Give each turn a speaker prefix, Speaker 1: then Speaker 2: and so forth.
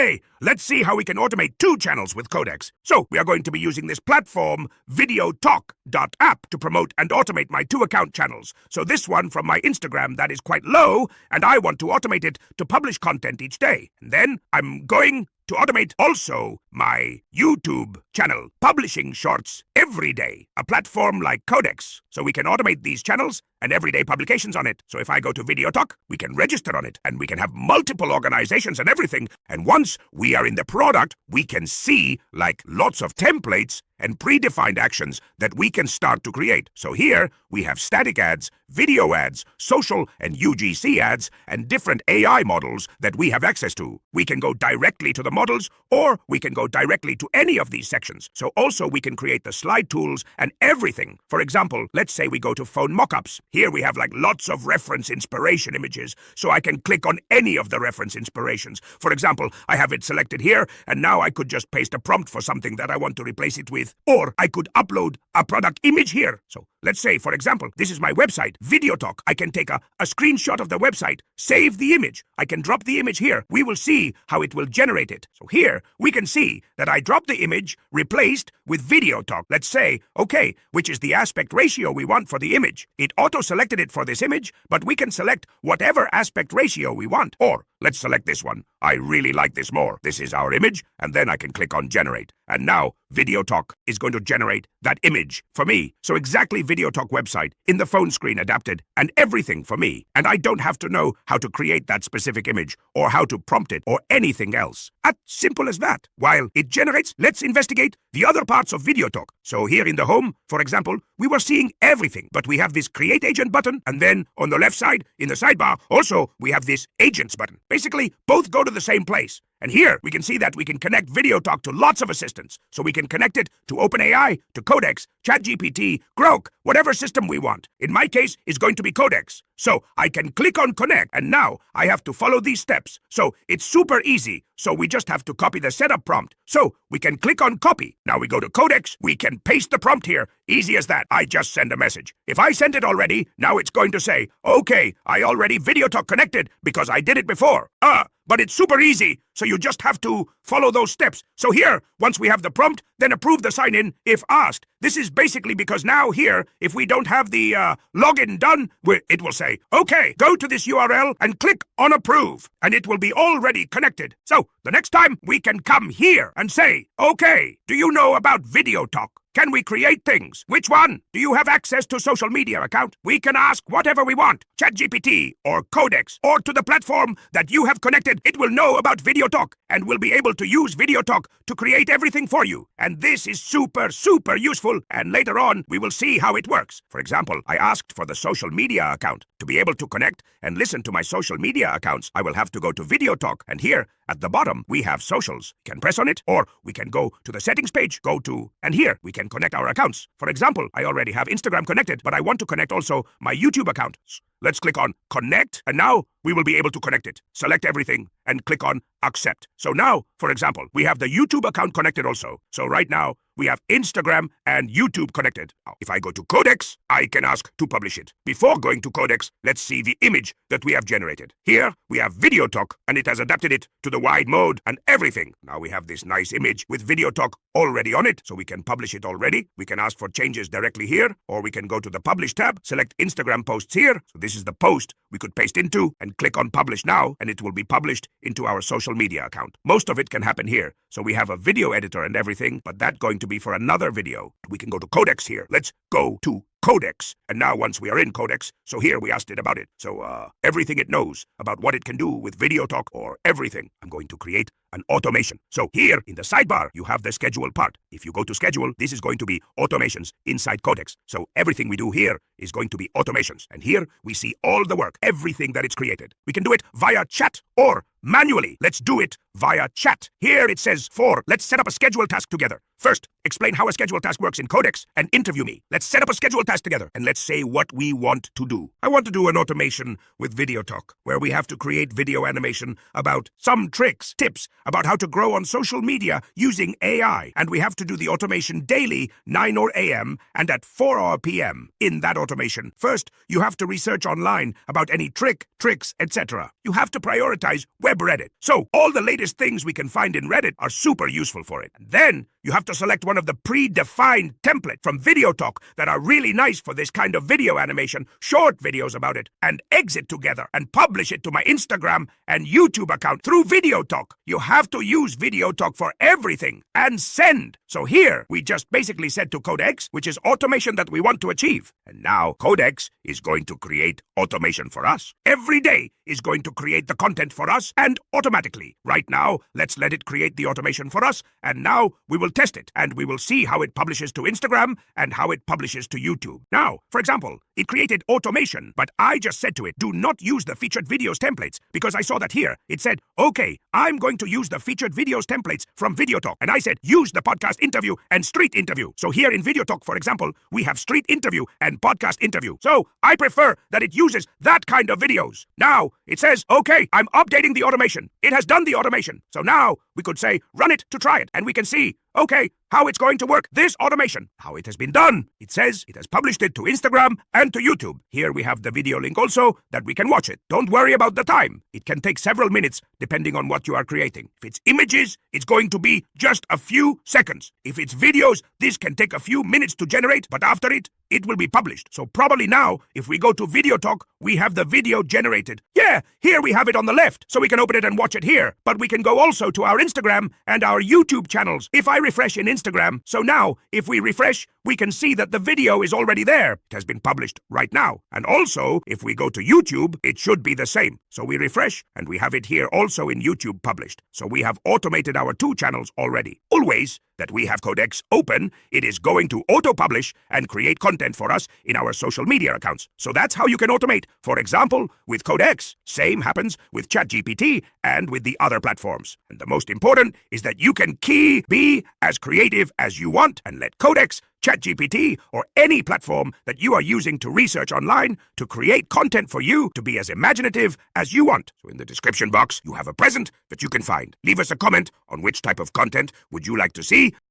Speaker 1: Okay, let's see how we can automate 2 channels with Codex. So, we are going to be using this platform, videotok.app, to promote and automate my 2 account channels. So this one from my Instagram that is quite low, and I want to automate it to publish content each day. And then I'm going to automate also my YouTube channel, publishing shorts every day, a platform like Codex. So we can automate these channels and everyday publications on it. So if I go to Videotok, we can register on it, and we can have multiple organizations and everything. And once we are in the product, we can see like lots of templates and predefined actions that we can start to create. So here we have static ads, video ads, social and UGC ads, and different AI models that we have access to. We can go directly to the models, or we can go directly to any of these sections. So also we can create the slide tools and everything. For example, let's say we go to phone mockups. Here we have like lots of reference inspiration images, so I can click on any of the reference inspirations. For example, I have it selected here, and now I could just paste a prompt for something that I want to replace it with. Or I could upload a product image here. So let's say, for example, this is my website, Videotok. I can take a screenshot of the website, save the image. I can drop the image here. We will see how it will generate it. So here we can see that I dropped the image, replaced with Videotok. Let's say, okay, which is the aspect ratio we want for the image. It auto-selected it for this image, but we can select whatever aspect ratio we want. Or let's select this one. I really like this more. This is our image, and then I can click on generate. And now Videotok is going to generate that image for me. So exactly Videotok website in the phone screen adapted and everything for me. And I don't have to know how to create that specific image or how to prompt it or anything else. As simple as that. While it generates, let's investigate the other parts of Videotok. So here in the home, for example, we were seeing everything, but we have this create agent button, and then on the left side in the sidebar also we have this agents button. Basically both go to the same place. And here we can see that we can connect Videotok to lots of assistants. So we can connect it to OpenAI, to Codex, ChatGPT, Grok, whatever system we want. In my case, it's going to be Codex. So I can click on connect, and now I have to follow these steps. So it's super easy. So we just have to copy the setup prompt. So we can click on copy. Now we go to Codex, we can paste the prompt here. Easy as that. I just send a message. If I sent it already, now it's going to say, okay, I already Videotok connected because I did it before. But it's super easy, so you just have to follow those steps. So here, once we have the prompt, then approve the sign-in if asked. This is basically because now here, if we don't have the login done, it will say, okay, go to this URL and click on approve, and it will be already connected. So the next time we can come here and say, okay, do you know about Videotok? Can we create things? Which one? Do you have access to social media account? We can ask whatever we want. ChatGPT or Codex or to the platform that you have connected. It will know about Videotok and will be able to use Videotok to create everything for you. And this is super, super useful. And later on, we will see how it works. For example, I asked for the social media account. To be able to connect and listen to my social media accounts, I will have to go to Videotok. And here at the bottom, we have socials. We can press on it, or we can go to the settings page, and here we can connect our accounts. For example, I already have Instagram connected, but I want to connect also my YouTube account. Let's click on connect, and now we will be able to connect it. Select everything and click on accept. So now, for example, we have the YouTube account connected also. So right now, we have Instagram and YouTube connected. Now, if I go to Codex, I can ask to publish it. Before going to Codex, let's see the image that we have generated. Here, we have Videotok, and it has adapted it to the wide mode and everything. Now we have this nice image with Videotok already on it, so we can publish it already. We can ask for changes directly here, or we can go to the Publish tab, select Instagram posts here. So this is the post we could paste into, and click on Publish Now, and it will be published into our social media account. Most of it can happen here. So we have a video editor and everything, but that's going to be for another video. We can go to Codex here. Let's go to Codex. And now once we are in Codex, so here we asked it about it. So everything it knows about what it can do with Videotok or everything, I'm going to create an automation. So here in the sidebar, you have the schedule part. If you go to schedule, this is going to be automations inside Codex. So everything we do here is going to be automations. And here we see all the work, everything that it's created. We can do it via chat or manually. Let's do it via chat. Here it says let's set up a schedule task together. First, explain how a schedule task works in Codex and interview me. Let's set up a schedule task podcast together and let's say what we want to do. I want to do an automation with videotok, where we have to create video animation about some tricks, tips about how to grow on social media using AI. And we have to do the automation daily, 9 a.m. and at 4 p.m. In that automation, first, you have to research online about any tricks, etc. You have to prioritize web Reddit. So all the latest things we can find in Reddit are super useful for it. And then you have to select one of the predefined templates from videotok that are really nice for this kind of video animation, short videos about it, and exit together and publish it to my Instagram and YouTube account through videotok. You have to use videotok for everything and send. So here we just basically said to Codex, which is automation that we want to achieve. And now Codex is going to create automation for us. Every day is going to create the content for us and automatically. Right now, let's let it create the automation for us, and now we will test it, and we will see how it publishes to Instagram and how it publishes to YouTube. Now, for example, it created automation, but I just said to it, do not use the featured videos templates, because I saw that here. It said, okay, I'm going to use the featured videos templates from videotok. And I said, use the podcast interview and street interview. So here in videotok, for example, we have street interview and podcast interview. So I prefer that it uses that kind of videos. Now, it says, okay, I'm updating the automation. It has done the automation. So now we could say, run it to try it, and we can see, okay, how it's going to work, this automation, how it has been done. It says it has published it to Instagram and to YouTube. Here we have the video link also that we can watch it. Don't worry about the time. It can take several minutes depending on what you are creating. If it's images, it's going to be just a few seconds. If it's videos, this can take a few minutes to generate, but after it will be published. So probably now, if we go to videotok, we have the video generated. Yeah, here we have it on the left, so we can open it and watch it here. But we can go also to our Instagram and our YouTube channels. If I refresh in Instagram, so now, if we refresh, we can see that the video is already there. It has been published right now. And also, if we go to YouTube, it should be the same. So we refresh, and we have it here also in YouTube published. So we have automated our 2 channels already. Always that we have Codex open, it is going to auto-publish and create content for us in our social media accounts. So that's how you can automate. For example, with Codex, same happens with ChatGPT and with the other platforms. And the most important is that you can be as creative as you want and let Codex, ChatGPT, or any platform that you are using to research online to create content for you to be as imaginative as you want. So in the description box, you have a present that you can find. Leave us a comment on which type of content would you like to see.